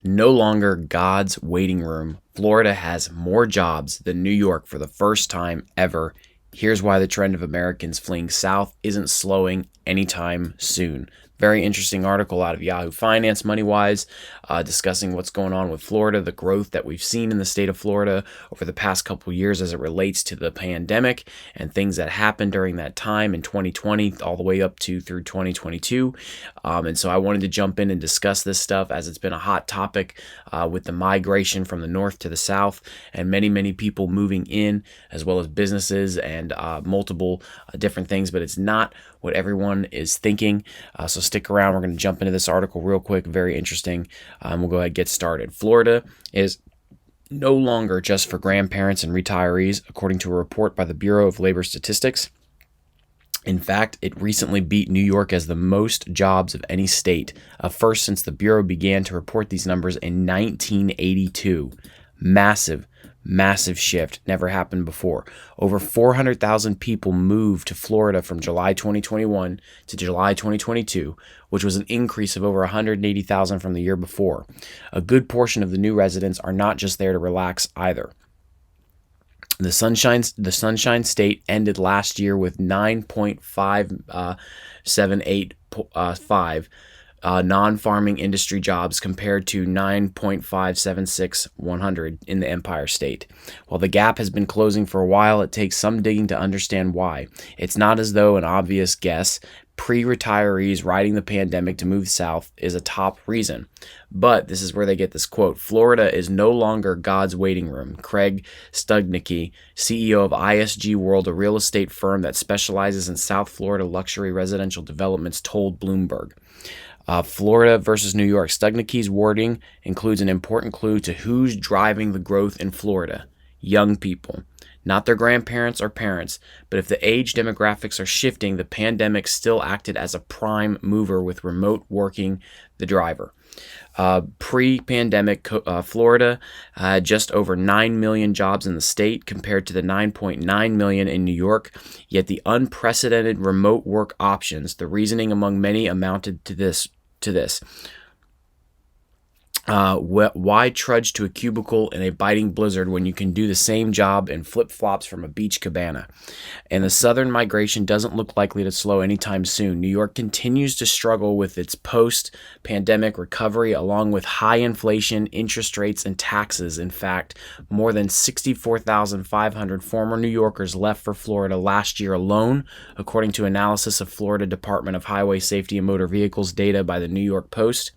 No longer God's waiting room. Florida has more jobs than New York for the first time ever. Here's why the trend of Americans fleeing south isn't slowing anytime soon. Very interesting article out of Yahoo Finance, MoneyWise, discussing what's going on with Florida, the growth that we've seen in the state of Florida over the past couple years as it relates to the pandemic and things that happened during that time in 2020 all the way up to through 2022. And so I wanted to jump in and discuss this stuff as it's been a hot topic with the migration from the north to the south and many people moving in, as well as businesses and multiple different things, but it's not what everyone is thinking. So stick around. We're going to jump into this article real quick. Very interesting. We'll go ahead and get started. Florida is no longer just for grandparents and retirees, according to a report by the Bureau of Labor Statistics. In fact, it recently beat New York as the most jobs of any state, a first since the Bureau began to report these numbers in 1982. Massive shift. Never happened before. Over 400,000 people moved to Florida from July 2021 to July 2022, which was an increase of over 180,000 from the year before. A good portion of the new residents are not just there to relax either. The Sunshine State ended last year with 9.578 non-farming industry jobs compared to 9.576 in the Empire State. While the gap has been closing for a while, it takes some digging to understand why. It's not as though an obvious guess. Pre-retirees riding the pandemic to move south is a top reason. But this is where they get this quote. Florida is no longer God's waiting room. Craig Studnicki, CEO of ISG World, a real estate firm that specializes in South Florida luxury residential developments, told Bloomberg. Florida versus New York. Studnicki's wording includes an important clue to who's driving the growth in Florida. Young people. Not their grandparents or parents, but if the age demographics are shifting, the pandemic still acted as a prime mover with remote working the driver. Pre-pandemic, Florida had just over 9 million jobs in the state compared to the 9.9 million in New York, yet the unprecedented remote work options, the reasoning among many amounted to this. Why trudge to a cubicle in a biting blizzard when you can do the same job in flip-flops from a beach cabana? And the southern migration doesn't look likely to slow anytime soon. New York continues to struggle with its post-pandemic recovery along with high inflation, interest rates, and taxes. In fact, more than 64,500 former New Yorkers left for Florida last year alone, according to analysis of Florida Department of Highway Safety and Motor Vehicles data by the New York Post.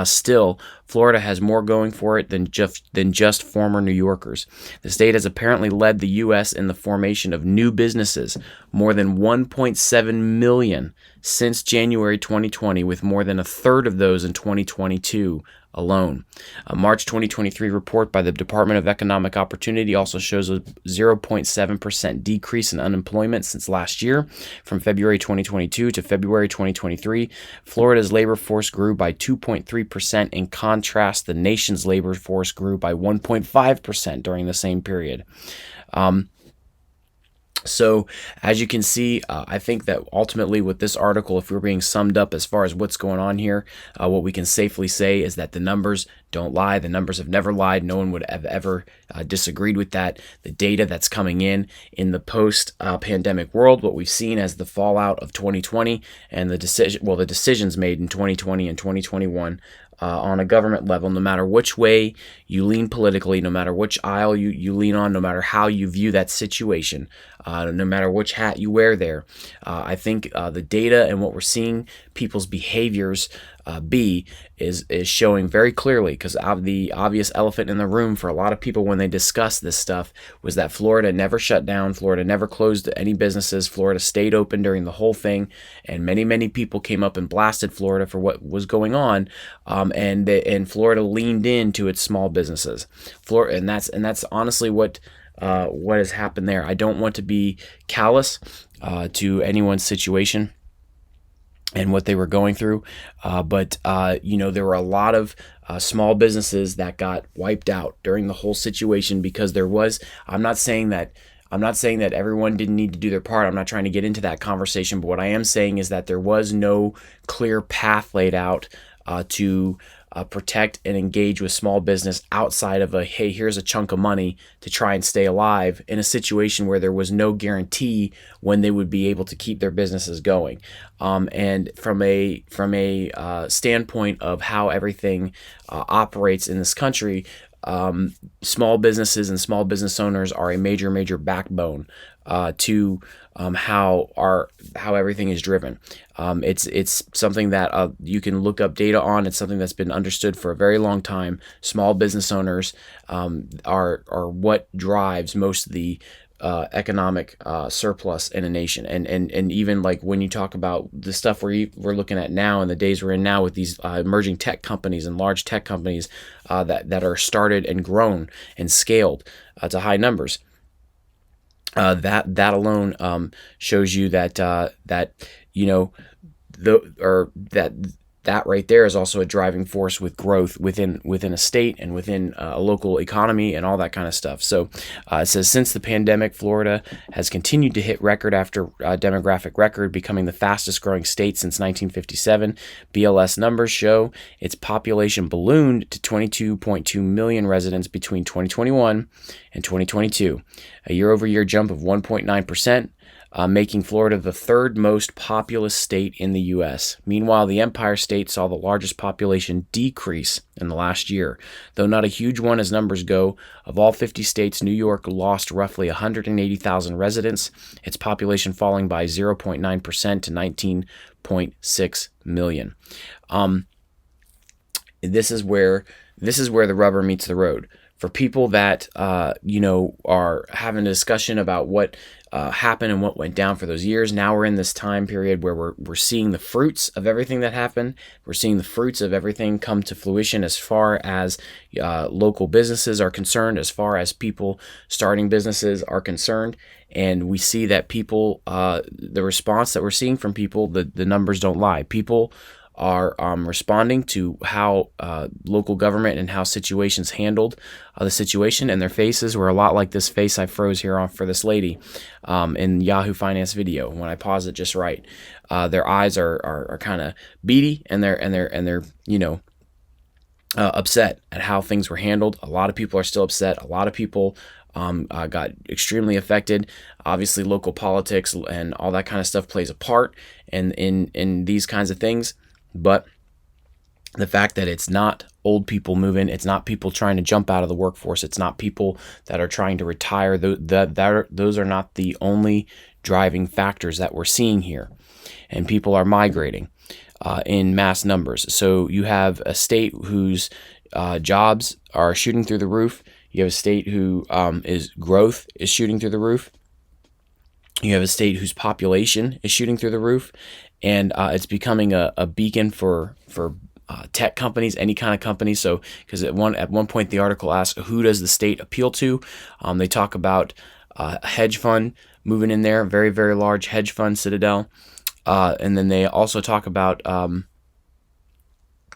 Still, Florida has more going for it than just former New Yorkers. The state has apparently led the U.S. in the formation of new businesses, more than 1.7 million since January 2020, with more than a third of those in 2022 alone. A March 2023 report by the Department of Economic Opportunity also shows a 0.7% decrease in unemployment since last year. From February 2022 to February 2023, Florida's labor force grew by 2.3%. In contrast, the nation's labor force grew by 1.5% during the same period. So as you can see, I think that ultimately with this article, if we're being summed up as far as what's going on here, what we can safely say is that the numbers don't lie. The numbers have never lied. No one would have ever disagreed with that. The data that's coming in the post-pandemic world, what we've seen as the fallout of 2020 and the decisions made in 2020 and 2021 on a government level, no matter which way you lean politically, no matter which aisle you lean on, no matter how you view that situation, no matter which hat you wear there. I think the data and what we're seeing people's behaviors is showing very clearly, because the obvious elephant in the room for a lot of people when they discuss this stuff was that Florida never shut down, Florida never closed any businesses, Florida stayed open during the whole thing, and many people came up and blasted Florida for what was going on, and Florida leaned into its small businesses. And that's honestly what has happened there. I don't want to be callous to anyone's situation and what they were going through, but there were a lot of small businesses that got wiped out during the whole situation because there was. I'm not saying that everyone didn't need to do their part. I'm not trying to get into that conversation, but what I am saying is that there was no clear path laid out to protect and engage with small business outside of a, hey, here's a chunk of money to try and stay alive, in a situation where there was no guarantee when they would be able to keep their businesses going. And from a standpoint of how everything operates in this country, small businesses and small business owners are a major backbone to how everything is driven. It's something that you can look up data on. It's something that's been understood for a very long time. Small business owners are what drives most of the economic surplus in a nation, and even like when you talk about the stuff we're looking at now, in the days we're in now, with these emerging tech companies and large tech companies that are started and grown and scaled to high numbers. That alone shows you that that right there is also a driving force with growth within a state and within a local economy and all that kind of stuff. So it says, since the pandemic, Florida has continued to hit record after demographic record, becoming the fastest growing state since 1957. BLS numbers show its population ballooned to 22.2 million residents between 2021 and 2022, a year-over-year jump of 1.9%. Making Florida the third most populous state in the U.S. Meanwhile, the Empire State saw the largest population decrease in the last year. Though not a huge one as numbers go, of all 50 states, New York lost roughly 180,000 residents, its population falling by 0.9% to 19.6 million. This is where the rubber meets the road. For people that are having a discussion about what happened and what went down for those years, now we're in this time period where we're seeing the fruits of everything that happened. We're seeing the fruits of everything come to fruition as far as local businesses are concerned, as far as people starting businesses are concerned. And we see that people, the response that we're seeing from people, the numbers don't lie. People are responding to how local government and how situations handled the situation, and their faces were a lot like this face I froze here on for this lady in Yahoo Finance video. When I pause it just right, their eyes are kind of beady, and they're upset at how things were handled. A lot of people are still upset. A lot of people got extremely affected. Obviously, local politics and all that kind of stuff plays a part in these kinds of things. But the fact that it's not old people moving, it's not people trying to jump out of the workforce, it's not people that are trying to retire, those are not the only driving factors that we're seeing here. And people are migrating in mass numbers. So you have a state whose jobs are shooting through the roof. You have a state who growth is shooting through the roof. You have a state whose population is shooting through the roof. And it's becoming a beacon for tech companies, any kind of company. So, because at one point the article asks, who does the state appeal to? They talk about a hedge fund moving in there, very, very large hedge fund, Citadel. And then they also talk about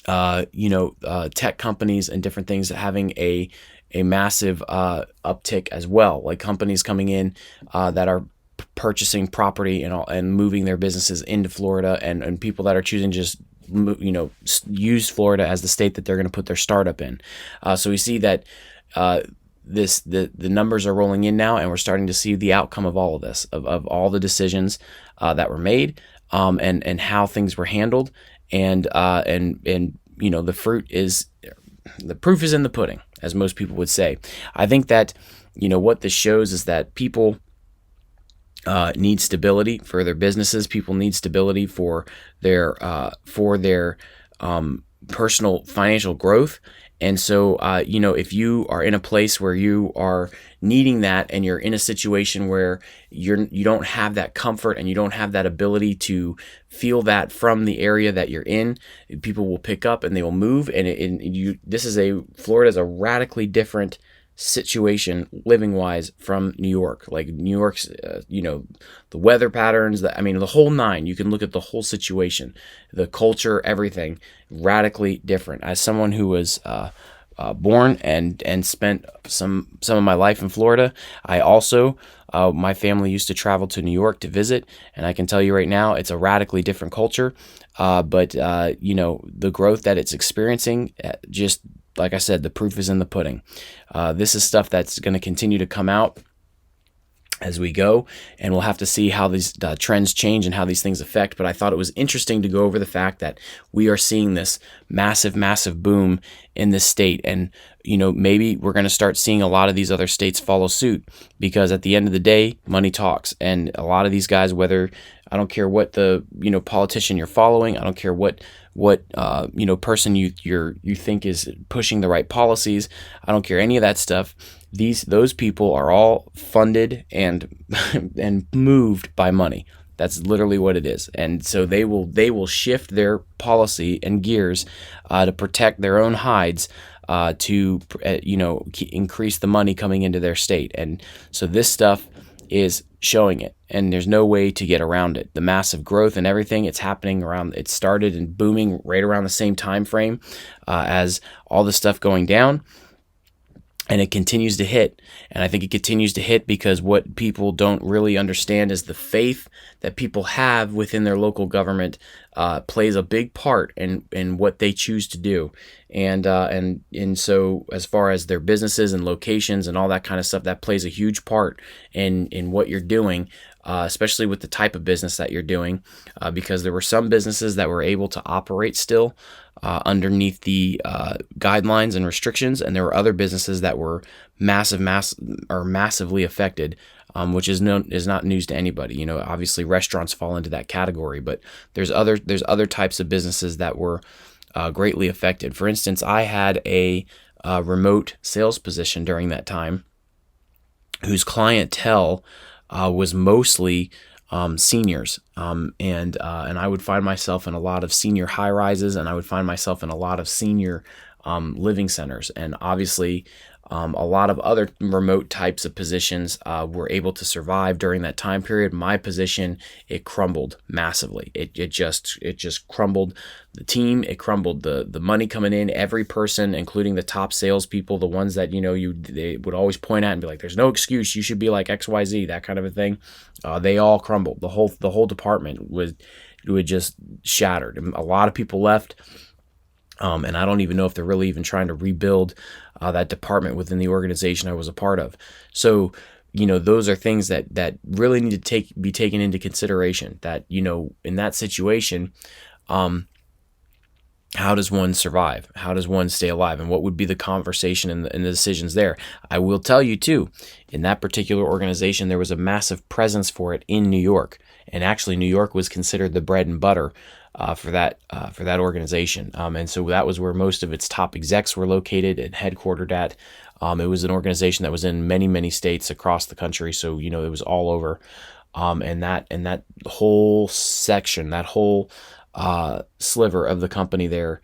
tech companies and different things having a massive uptick as well, like companies coming in that are purchasing property and moving their businesses into Florida, and people that are choosing to just use Florida as the state that they're going to put their startup in. So we see that the numbers are rolling in now, and we're starting to see the outcome of all of this, of all the decisions that were made, and how things were handled, and the proof is in the pudding, as most people would say. I think that what this shows is that people need stability for their businesses. People need stability for their personal financial growth. And so, if you are in a place where you are needing that, and you're in a situation where you don't have that comfort and you don't have that ability to feel that from the area that you're in, people will pick up and they will move. Florida is a radically different situation living wise from New York. Like New York's, the weather patterns, the whole nine. You can look at the whole situation, the culture, everything radically different. As someone who was born and spent some of my life in Florida. I also my family used to travel to New York to visit, and I can tell you right now, it's a radically different culture. But the growth that it's experiencing, just like I said, the proof is in the pudding. This is stuff that's going to continue to come out as we go, and we'll have to see how these trends change and how these things affect. But I thought it was interesting to go over the fact that we are seeing this massive boom in this state, and maybe we're going to start seeing a lot of these other states follow suit, because at the end of the day, money talks. And a lot of these guys, whether, I don't care what the politician you're following, I don't care what person you think is pushing the right policies, I don't care any of that stuff. Those people are all funded and and moved by money. That's literally what it is. And so they will shift their policy and gears to protect their own hides, to increase the money coming into their state. And so this stuff is showing it, and there's no way to get around it. The massive growth and everything, it's happening around. It started and booming right around the same time frame as all the stuff going down. And it continues to hit. And I think it continues to hit because what people don't really understand is the faith that people have within their local government plays a big part in what they choose to do. And so as far as their businesses and locations and all that kind of stuff, that plays a huge part in what you're doing, especially with the type of business that you're doing, because there were some businesses that were able to operate still underneath the guidelines and restrictions, and there were other businesses that were massively affected, which is not news to anybody. Obviously restaurants fall into that category, but there's other types of businesses that were greatly affected. For instance, I had a remote sales position during that time, whose clientele was mostly seniors, and I would find myself in a lot of senior high rises, and I would find myself in a lot of senior living centers, and obviously a lot of other remote types of positions were able to survive during that time period. My position, it crumbled massively. It just crumbled the team. It crumbled the money coming in. Every person, including the top salespeople, the ones that they would always point at and be like, "There's no excuse. You should be like XYZ," that kind of a thing. They all crumbled. The whole department would just shattered. And a lot of people left. And I don't even know if they're really even trying to rebuild that department within the organization I was a part of. So, those are things that really need to be taken into consideration. That, in that situation, how does one survive? How does one stay alive? And what would be the conversation and the decisions there? I will tell you too, in that particular organization, there was a massive presence for it in New York. And actually, New York was considered the bread and butter for that organization, and so that was where most of its top execs were located and headquartered at. It was an organization that was in many states across the country, so it was all over. And that whole section, that whole sliver of the company there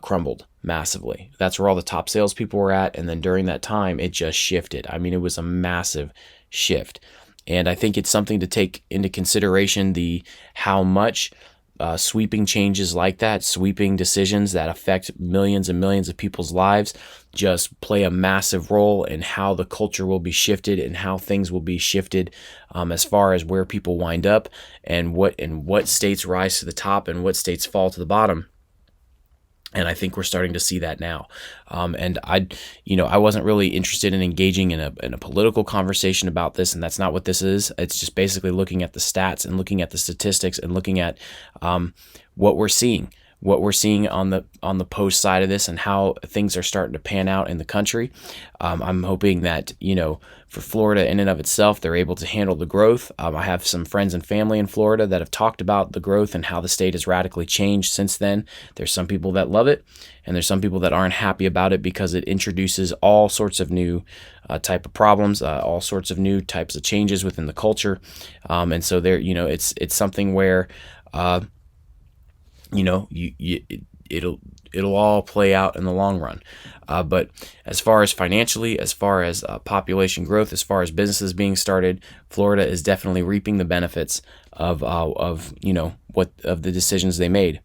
crumbled massively. That's where all the top salespeople were at, and then during that time, it just shifted. I mean, it was a massive shift, and I think it's something to take into consideration how much. Sweeping changes like that, sweeping decisions that affect millions and millions of people's lives, just play a massive role in how the culture will be shifted and how things will be shifted, as far as where people wind up and what states rise to the top and what states fall to the bottom. And I think we're starting to see that now. And I wasn't really interested in engaging in a political conversation about this, and that's not what this is. It's just basically looking at the stats and looking at the statistics and looking at what we're seeing on the post side of this and how things are starting to pan out in the country. I'm hoping that, for Florida in and of itself, they're able to handle the growth. I have some friends and family in Florida that have talked about the growth and how the state has radically changed since then. There's some people that love it, and there's some people that aren't happy about it because it introduces all sorts of new type of problems, all sorts of new types of changes within the culture. And so there, it's something where it'll all play out in the long run. But as far as financially, as far as population growth, as far as businesses being started, Florida is definitely reaping the benefits of the decisions they made.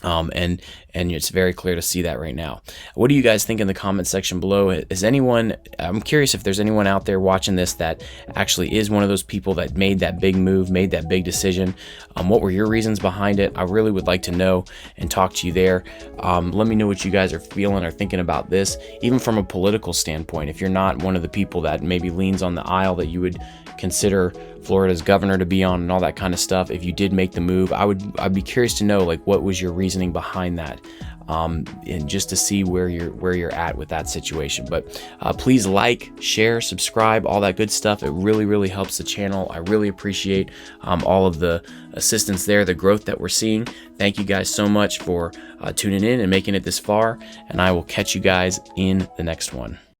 And it's very clear to see that right now. What do you guys think in the comment section below? Is anyone, I'm curious if there's anyone out there watching this that actually is one of those people that made that big move, made that big decision. What were your reasons behind it? I really would like to know and talk to you there. Let me know what you guys are feeling or thinking about this, even from a political standpoint. If you're not one of the people that maybe leans on the aisle that you would consider Florida's governor to be on and all that kind of stuff, if you did make the move, I'd be curious to know, like, what was your reasoning behind that, and just to see where you're at with that situation. But please like, share, subscribe, all that good stuff. It really helps the channel. I really appreciate all of the assistance there, the growth that we're seeing. Thank you guys so much for tuning in and making it this far, and I will catch you guys in the next one.